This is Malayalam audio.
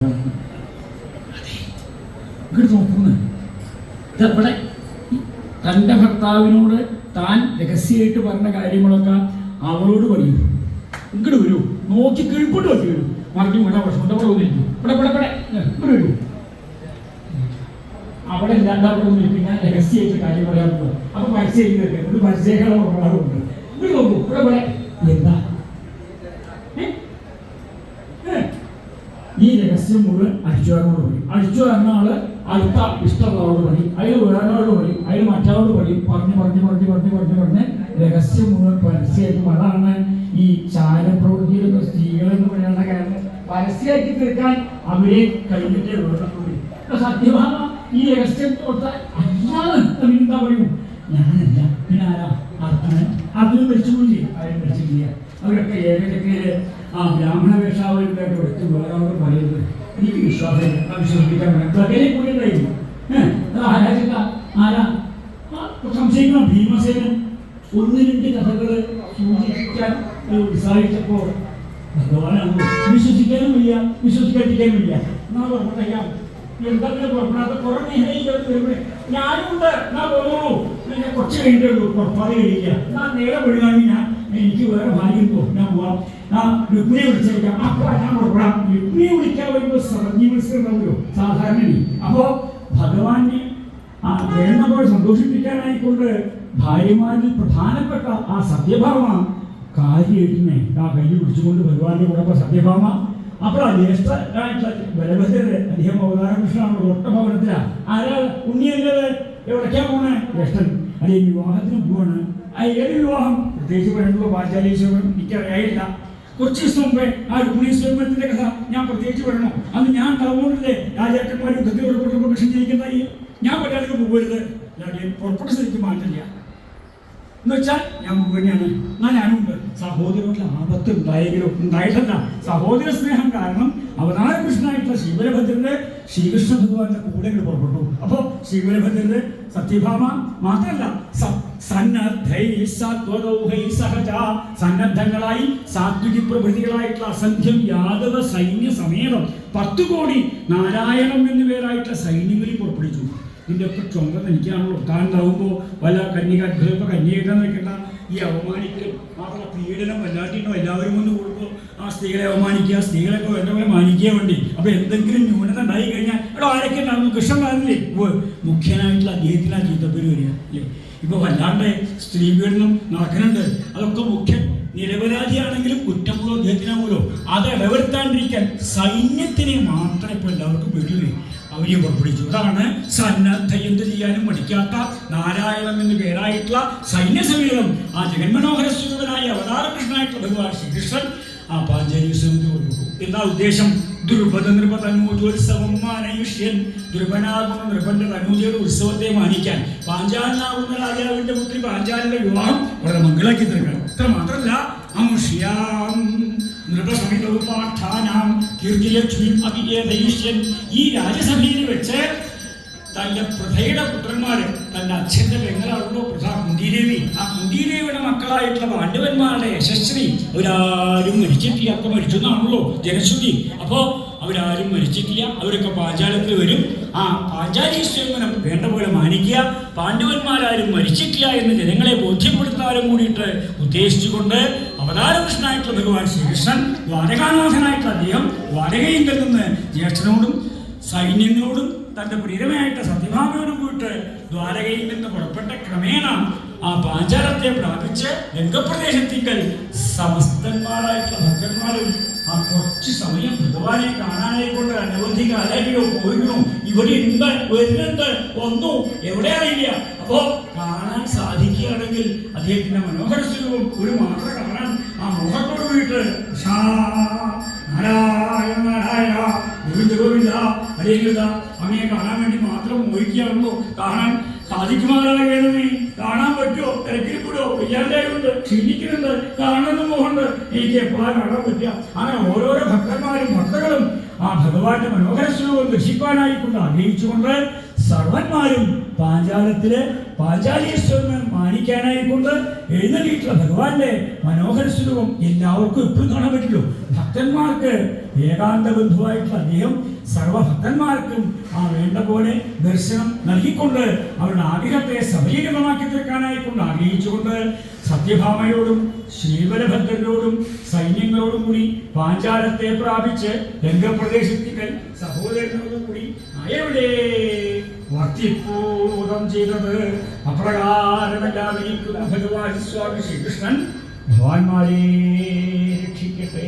ഇങ്ങോട്ട് നോക്കുന്നു. ഇതവിടെ തൻ്റെ ഭർത്താവിനോട് താൻ രഹസ്യമായിട്ട് പറഞ്ഞ കാര്യങ്ങളൊക്കെ അവളോട് പറയും. ഇങ്ങോട്ട് വരൂ, നോക്കി കീഴ്പോട്ട് വെച്ച് വരൂ, മറിഞ്ഞു വേണ്ട പ്രശ്നം ഇവിടെ വന്നിരിക്കും, ഇവിടെ ഇവിടെ ഇവിടെ ഇങ്ങോട്ട് വരൂ. അവിടെ ഇല്ലാണ്ടാവിടെ വന്നിരിക്കും. ഞാൻ രഹസ്യമായിട്ട് കാര്യം പറയാൻ പോകും. അപ്പൊ പരസ്യമായിട്ട് ഒരു പരിചയങ്ങളെ ഉറപ്പാടുണ്ട്. ഇങ്ങോട്ട് നോക്കൂ, ഇവിടെ ഇവിടെ എന്താ ഈ രഹസ്യം മുഴുവൻ അടിച്ചുവാനോട് പറയും. അടിച്ചു വരുന്ന ആള് അടുത്ത ഇഷ്ടമുള്ളവരോട് പറയും, അതിൽ വേറൊരാളോട് പറയും, അതിൽ മറ്റവരോട് പറയും. പറഞ്ഞ് രഹസ്യം മുഴുവൻ പരസ്യമായിട്ടും. അതാണ് ഈ ചാരപ്രവൃത്തിയിലൊക്കെ സ്ത്രീകളെന്ന് പറയാനുള്ള കാരണം. പരസ്യമാക്കി തീർക്കാൻ അവരെ കഴിഞ്ഞിട്ടേ വേണമെന്നുള്ളൂ. സത്യഭാമ ഈ രഹസ്യം കൊടുത്താൽ അല്ലാതെ എന്താ പറയൂ, ഞാനല്ല പിന്നെ ആരാ അർജുനൻ. അർജുനൻ മരിച്ചുപോയി, ആരും മരിച്ചില്ല. അവരൊക്കെ ഏകദേശം ബ്രാഹ്മണ വേഷാവലിക്കായിട്ട് എടുത്ത് വേറൊരു പറയുന്നത് എനിക്ക് വിശ്വാസമില്ല, വിശ്വസിപ്പിക്കാൻ പകലെ കൂടിയതായിരുന്നു. ആരാചില്ല ആരാ സംശയിക്കണം. ഭീമസേനൻ ഒന്ന് രണ്ട് കഥകൾ സൂചിപ്പിക്കാൻ ഉത്സാഹിച്ചപ്പോൾ ഭഗവാനാണ് വിശ്വസിക്കാനും വയ്യ, വിശ്വസിക്കാതിരിക്കാനും വയ്യ. എന്നാ പുറപ്പെട്ടേക്കാം, എന്തെങ്കിലും പുറപ്പെടാത്ത കുറെ നേരം ഞാനുണ്ട്. എന്നാ തോന്നുള്ളൂ, എന്നെ കുറച്ച് കഴിഞ്ഞിട്ടുള്ളൂ, പുറപ്പാട് കഴിയില്ല. ഞാൻ നേരെ വിടുകയാണെങ്കിൽ ഞാൻ എനിക്ക് വേറെ ഭാര്യ പോ, ഞാൻ പോവാം, രുക്മിണിയെ വിളിച്ചേക്കാം. അപ്പൊ ഞാൻ പുറപ്പെടാം. രുക്മിണിയെ വിളിക്കാൻ വരുമ്പോൾ സർജി മത്സരമുണ്ടല്ലോ സാധാരണ. അപ്പോ ഭഗവാനെ വേണ്ട പോലെ സന്തോഷിപ്പിക്കാനായിക്കൊണ്ട് ഭാര്യമാരിൽ പ്രധാനപ്പെട്ട ആ സത്യഭാമ കാര്യമായിട്ടിനെ ആ കൈ പിടിച്ചുകൊണ്ട് ഭഗവാന്റെ കൂടെ സത്യഭാമ. അപ്പോൾ ആ ജ്യേഷ്ഠനായിട്ടുള്ള ബലഭദ്രര് അധികം അവതാരകൃഷ്ണനാണ്. ഒട്ടഭവനത്തിലാ ആരാ ഉണ്ണിയല്ലത് എവിടേക്കാ പോണേ? ജ്യേഷ്ഠൻ അല്ലെ വിവാഹത്തിന് പോവാണ്. ഏത് വിവാഹം പ്രത്യേകിച്ച് പറയുമ്പോൾ പാഞ്ചാലീശ്വരം എനിക്കറിയായില്ല. കുറച്ച് ദിവസം മുമ്പേ ആ രുക്മിണി സ്വയംവരത്തിന്റെ കഥ ഞാൻ പ്രത്യേകിച്ച് പറയണോ? അന്ന് ഞാൻ ഉണ്ടാവുന്നില്ലേ രാജാക്കന്മാർ യുദ്ധത്തിൽ പുറപ്പെട്ടപ്പോൾ കൃഷി ജയിക്കുന്നതായി. ഞാൻ പറ്റാതെ പോകരുത്, പുറപ്പെട്ട സ്ഥിതിക്ക് മാറ്റില്ല എന്ന് വെച്ചാൽ ഞാൻ മുഴുവനെയാണ്. ഞാനുണ്ട്. സഹോദരങ്ങളുടെ ആപത്ത് ഉണ്ടായിട്ടല്ല, സഹോദര സ്നേഹം കാരണം അവതാരകൃഷ്ണനായിട്ടുള്ള ശ്രീബലഭദ്രന്റെ ശ്രീകൃഷ്ണ ഭഗവാന്റെ കൂടെ പുറപ്പെട്ടു. അപ്പോ ശ്രീബലഭദ്രന്റെ സത്യഭാമ മാത്രല്ല സന്നദ്ധങ്ങളായി സാത്വിക പ്രഭൃതികളായിട്ടുള്ള അസംഖ്യം യാദവ സൈന്യ സമേതം 10 കോടി നാരായണം എന്നു പേരായിട്ടുള്ള സൈന്യങ്ങളിൽ പുറപ്പെടുവിച്ചു. ഇതിൻ്റെ ഒക്കെ ചുമതല എനിക്കാണല്ലോ. താൻ ഉണ്ടാവുമ്പോൾ വല്ല കന്യകാത്ഭുതപ്പോൾ കന്യകേട്ടാൻ നിൽക്കേണ്ട ഈ അവമാനിക്കലും മാത്രമല്ല പീഡനം വല്ലാട്ടിട്ടോ എല്ലാവരും ഒന്ന് കൂടുമ്പോൾ ആ സ്ത്രീകളെ അവമാനിക്കുക, സ്ത്രീകളൊക്കെ വേണ്ട പോലെ മാനിക്കാൻ വേണ്ടി. അപ്പോൾ എന്തെങ്കിലും ന്യൂനത ഉണ്ടായി കഴിഞ്ഞാൽ എടോ ആരൊക്കെ ഉണ്ടാകുന്നു? കൃഷ്ണൻ പറഞ്ഞില്ലേ മുഖ്യനായിട്ടുള്ള അദ്ദേഹത്തിനാ ചീത്തപ്പേര് വരിക അല്ലേ? ഇപ്പോൾ വല്ലാണ്ട് സ്ത്രീ പീഡനം നടക്കുന്നുണ്ട്. അതൊക്കെ മുഖ്യൻ നിരപരാധിയാണെങ്കിലും കുറ്റമുള്ളോ അദ്ദേഹത്തിനാവുമല്ലോ. അത് ഇടവരുത്താണ്ടിരിക്കാൻ സൈന്യത്തിനെ മാത്രമേ ഇപ്പോൾ എല്ലാവർക്കും പേടിയില്ലേ അവരെ പുറപ്പെടുവിച്ചു. അതാണ് സന്നദ്ധ എന്ത് ചെയ്യാനും പഠിക്കാത്ത നാരായണം എന്ന് പേരായിട്ടുള്ള സൈന്യസമേതം ആ ജഗന്മനോഹര സ്വരൂപനായ അവതാരകൃഷ്ണനായിട്ടുള്ള ഭഗവാൻ ശ്രീകൃഷ്ണൻ ആ പാഞ്ചാലി ഉത്സവത്തിന് കൊടുക്കും. എന്താ ഉദ്ദേശം? ദുർബധ നൃപതനൂജോത്സവം മാനയുഷ്യൻ. ദുർബനാകുന്ന നൃപന്റെ തനൂജയുടെ ഉത്സവത്തെ മാനിക്കാൻ പാഞ്ചാലനാകുന്ന രാജാവിന്റെ പുത്രി പാഞ്ചാലിന്റെ വിവാഹം വളരെ മംഗളാക്കി തീർക്കണം. അത്ര മാത്രമല്ല അമുഷ്യാം നൃപസമിതവും പാഠാനാം കീർത്തിലക്ഷ്മി അഭിയേതയിഷ്യൻ. ഈ രാജസഭയിൽ വെച്ച് തൻ്റെ പ്രഥയുടെ പുത്രന്മാര്, തൻ്റെ അച്ഛൻ്റെ പെങ്ങളാണല്ലോ പ്രഥ കുന്തിദേവി. ആ കുന്തിദേവിയുടെ മക്കളായിട്ടുള്ള പാണ്ഡവന്മാരുടെ യശസ്വി അവരാരും മരിച്ചിട്ടില്ല. ഒക്കെ മരിച്ചു എന്നാണല്ലോ ജനശ്രുതി. അപ്പോൾ അവരാരും മരിച്ചിട്ടില്ല. അവരൊക്കെ പാഞ്ചാലത്തിൽ വരും. ആ പാഞ്ചാലി സ്വയംവരം വേണ്ട പോലെ മാനിക്കുക. പാണ്ഡവന്മാരാരും മരിച്ചിട്ടില്ല എന്ന് ജനങ്ങളെ ബോധ്യപ്പെടുത്താനും കൂടിയിട്ട് ഉദ്ദേശിച്ചുകൊണ്ട് അവതാരകൃഷ്ണനായിട്ടുള്ള ഭഗവാൻ ശ്രീകൃഷ്ണൻ ദ്വാരകാനാഥനായിട്ടുള്ള അദ്ദേഹം ദ്വാരകയിങ്കിൽ നിന്ന് ജ്യേഷ്ഠനോടും സൈന്യങ്ങളോടും തൻ്റെ പ്രിയമായിട്ട് സത്യഭാമയോടും പോയിട്ട് ദ്വാരകയിൽ നിന്ന് പുറപ്പെട്ട ക്രമേണ ആ പാഞ്ചാലത്തെ പ്രാപിച്ച് രംഗപ്രദേശത്തിങ്കൽ സമസ്തന്മാരായിട്ടുള്ള ഭക്തന്മാരും ആ കുറച്ച് സമയം ഭഗവാനെ കാണാനായിക്കൊണ്ട് അനവധി കാലോ പോയിരുന്നു. ഇവിടെ ഉണ്ട്, വരുന്നുണ്ട്, വന്നു, എവിടെ അറിയില്ല. അപ്പോ കാണാൻ സാധിക്കുകയാണെങ്കിൽ അദ്ദേഹത്തിന്റെ മനോഹര സ്വരൂപം ഒരു മാത്രം കാണാൻ ആ മുഖത്തോട് പോയിട്ട് നാരായണ നാരായണ ഗോവിന്ദ ഗോവിന്ദ ഹരേ ഗോവിന്ദ അങ്ങയെ കാണാൻ വേണ്ടി മാത്രം മോഹിക്കുകയാണല്ലോ. കാണാൻ സാധിക്കുമാറാകണമേ. കാണാൻ പറ്റുമോ? തിരക്കിൽപ്പെടുമോ? വയ്യാണ്ടായുണ്ട്, ക്ഷീണിക്കുന്നുണ്ട്, കാണണമെന്ന് മോഹമുണ്ട്, എനിക്ക് എപ്പോഴാണ് കാണാൻ പറ്റുക? അങ്ങനെ ഓരോരോ ഭക്തന്മാരും ഭക്തകളും ആ ഭഗവാന്റെ മനോഹര സ്വരൂപം ദർശിക്കാനായിക്കൊണ്ട് ആഗ്രഹിച്ചുകൊണ്ട് സർവന്മാരും പാഞ്ചാലത്തില് പാഞ്ചാലീശ്വരനെ മാനിക്കാനായിക്കൊണ്ട് എഴുന്നള്ളിയിട്ടുള്ള ഭഗവാന്റെ മനോഹര സ്വരൂപം എല്ലാവർക്കും എപ്പോഴും കാണാൻ പറ്റില്ലോ. ഭക്തന്മാർക്ക് ഏകാന്ത ബന്ധുവായിട്ടുള്ള അദ്ദേഹം സർവഭക്തന്മാർക്കും ആ വേണ്ട പോലെ ദർശനം നൽകിക്കൊണ്ട് അവരുടെ ആഗ്രഹത്തെ സഫലീകൃതമാക്കി തീർക്കാനായിക്കൊണ്ട് ആഗ്രഹിച്ചുകൊണ്ട് സത്യഭാമയോടും ശ്രീബലഭദ്രരോടും സൈന്യങ്ങളോടും കൂടി പാഞ്ചാലത്തെ പ്രാപിച്ച് രംഗപ്രദേശത്തേക്ക് സഹോദരനോടും കൂടി അയവിടെ വർത്തിപ്പൂതം ചെയ്തത്. അപ്രകാരമെല്ലാം ഇരിക്കുന്ന ഭഗവാൻ സ്വാമി ശ്രീകൃഷ്ണൻ ഭഗവാന്മാരെ രക്ഷിക്കട്ടെ.